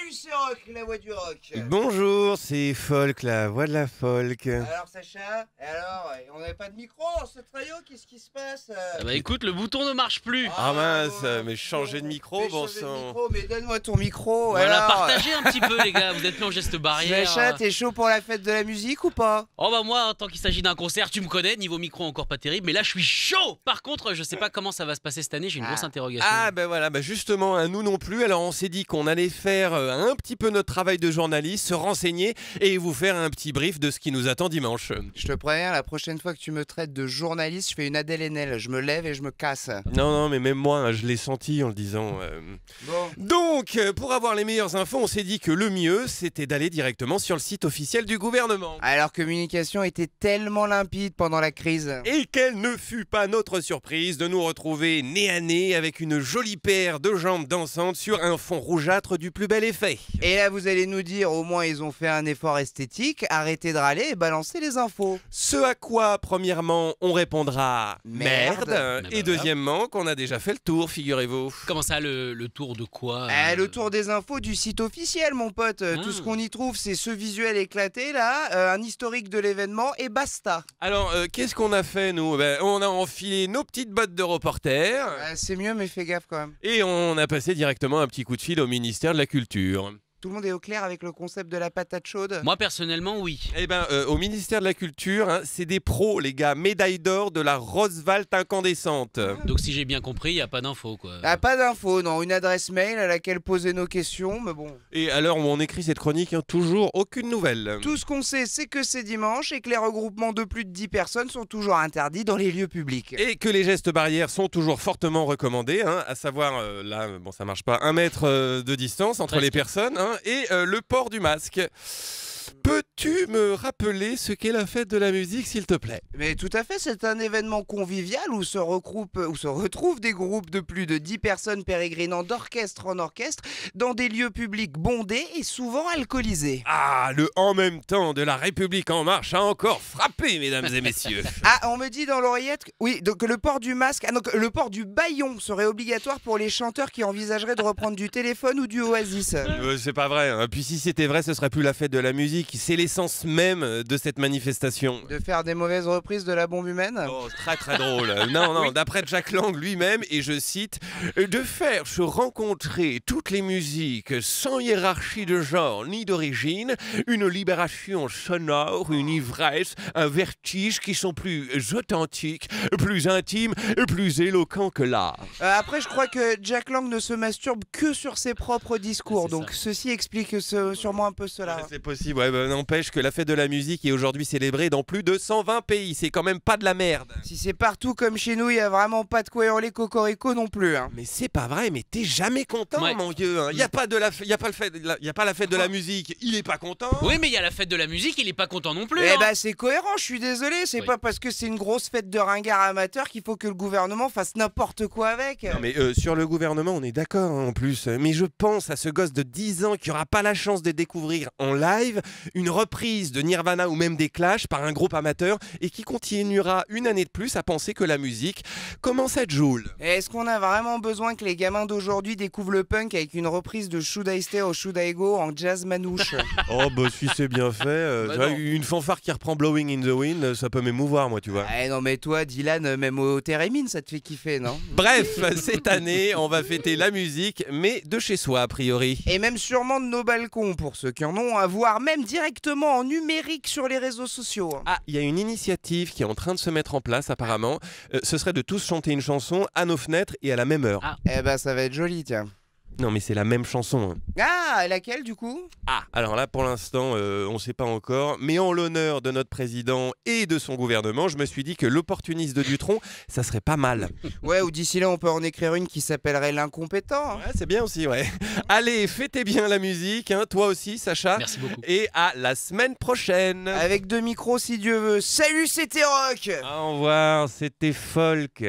Salut, c'est Rock, la voix du rock. Bonjour, c'est Folk, la voix de la folk. Alors Sacha, on n'avait pas de micro dans ce trio, qu'est-ce qui se passe Ah bah écoute, le bouton ne marche plus. Ah mince, mais changer de micro, bon sang. Mais donne-moi ton micro. Voilà, alors. partagez un petit peu les gars, vous êtes plus en geste barrière. Sacha, t'es chaud pour la fête de la musique ou pas? Oh bah moi, tant qu'il s'agit d'un concert, tu me connais, niveau micro encore pas terrible, mais là je suis chaud. Par contre, je sais pas comment ça va se passer cette année, j'ai une grosse interrogation. Ah ben voilà, justement, nous non plus, alors on s'est dit qu'on allait faire un petit peu notre travail de journaliste, se renseigner et vous faire un petit brief de ce qui nous attend dimanche. Je te préviens, la prochaine fois que tu me traites de journaliste, je fais une Adèle Haenel, je me lève et je me casse. Non, mais même moi, je l'ai senti en le disant. Bon. Donc, pour avoir les meilleures infos, on s'est dit que le mieux, c'était d'aller directement sur le site officiel du gouvernement. Alors, communication était tellement limpide pendant la crise. Et quelle ne fut pas notre surprise de nous retrouver nez à nez avec une jolie paire de jambes dansantes sur un fond rougeâtre du plus bel effet. Et là, vous allez nous dire, au moins ils ont fait un effort esthétique, arrêtez de râler et balancez les infos. Ce à quoi, premièrement, on répondra Merde. merde. Et voilà. deuxièmement, qu'on a déjà fait le tour, figurez-vous. Comment ça, le tour de quoi Le tour des infos du site officiel, mon pote. Tout ce qu'on y trouve, c'est ce visuel éclaté là, un historique de l'événement et basta. Alors, qu'est-ce qu'on a fait, nous? On a enfilé nos petites bottes de reporter C'est mieux, mais fais gaffe quand même. et on a passé directement un petit coup de fil au ministère de la Culture. Tout le monde est au clair avec le concept de la patate chaude? Moi personnellement, oui. Eh ben, au ministère de la Culture, c'est des pros, les gars, médaille d'or de la Roosevelt incandescente. Donc si j'ai bien compris, il n'y a pas d'infos quoi. Pas d'infos, non. Une adresse mail à laquelle poser nos questions, mais bon. Et à l'heure où on écrit cette chronique, toujours aucune nouvelle. Tout ce qu'on sait, c'est que c'est dimanche et que les regroupements de plus de 10 personnes sont toujours interdits dans les lieux publics. Et que les gestes barrières sont toujours fortement recommandés, à savoir, là, bon ça marche pas, 1 mètre de distance entre les personnes, et le port du masque. Peux-tu me rappeler ce qu'est la fête de la musique, s'il te plaît? Mais tout à fait, c'est un événement convivial où se retrouvent des groupes de plus de 10 personnes pérégrinant d'orchestre en orchestre dans des lieux publics bondés et souvent alcoolisés. Ah, le en même temps de la République en marche a encore frappé, mesdames et messieurs. On me dit dans l'oreillette, oui, donc le port du masque, donc le port du bâillon serait obligatoire pour les chanteurs qui envisageraient de reprendre du téléphone ou du Oasis. C'est pas vrai, Puis si c'était vrai, ce serait plus la fête de la musique. C'est l'essence même de cette manifestation. De faire des mauvaises reprises de la bombe humaine? Oh, très très drôle. Non, Oui. d'après Jack Lang lui-même, et je cite, de faire se rencontrer toutes les musiques sans hiérarchie de genre ni d'origine, une libération sonore, une ivresse, un vertige qui sont plus authentiques, plus intimes et plus éloquents que l'art. Après, je crois que Jack Lang ne se masturbe que sur ses propres discours, C'est donc ça. ceci explique sûrement un peu cela. C'est possible, n'empêche que la fête de la musique est aujourd'hui célébrée dans plus de 120 pays, c'est quand même pas de la merde. Si c'est partout comme chez nous, il y a vraiment pas de quoi hurler cocorico non plus. Mais c'est pas vrai, mais t'es jamais content, Ouais. mon vieux. Y a pas la fête de la musique, il est pas content. Oui, mais il y a la fête de la musique, il est pas content non plus. Eh hein. bah c'est cohérent, je suis désolé, c'est Oui. pas parce que c'est une grosse fête de ringards amateurs qu'il faut que le gouvernement fasse n'importe quoi avec. Non mais sur le gouvernement on est d'accord en plus, mais je pense à ce gosse de 10 ans qui aura pas la chance de découvrir en live une reprise de Nirvana ou même des Clash par un groupe amateur et qui continuera une année de plus à penser que la musique commence à être joule. Est-ce qu'on a vraiment besoin que les gamins d'aujourd'hui découvrent le punk avec une reprise de Should I Stay or Should I Go en jazz manouche? Oh bah si c'est bien fait, Bah tu vois, non. une fanfare qui reprend Blowing in the Wind, ça peut m'émouvoir moi tu vois. Non mais toi Dylan, même au Térémine ça te fait kiffer, non? Bref, cette année on va fêter la musique mais de chez soi a priori. Et même sûrement de nos balcons pour ceux qui en ont, à voir même directement en numérique sur les réseaux sociaux. Ah, il y a une initiative qui est en train de se mettre en place apparemment. Ce serait de tous chanter une chanson à nos fenêtres et à la même heure. Ah. Eh bah ça va être joli tiens. Non mais c'est la même chanson. Laquelle du coup? Ah, alors là pour l'instant on sait pas encore, mais en l'honneur de notre président et de son gouvernement, je me suis dit que l'opportuniste de Dutronc, ça serait pas mal. Ouais, ou d'ici là on peut en écrire une qui s'appellerait l'incompétent. Ouais, c'est bien aussi, ouais. Allez, fêtez bien la musique, toi aussi Sacha. Merci beaucoup. Et à la semaine prochaine. Avec 2 micros si Dieu veut. Salut, c'était Rock! Au revoir, c'était Folk.